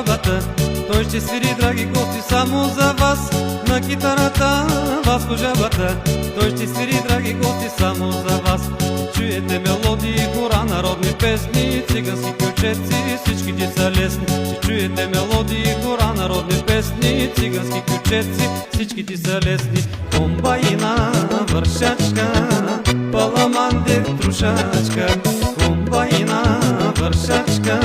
жабата. Той ще свири, драги гости, само за вас. На китарата Васко жабата. Той ще свири, драги гости, само за вас. Чуете мелодии, хора, народни песни, цигански кючеци, всичките са лесни. Ще чуете мелодии, хора, народни песни, цигански кючеци, всичките са лесни. Комбайна, вършачка, паламанде, трушачка. Комбайна, вършачка,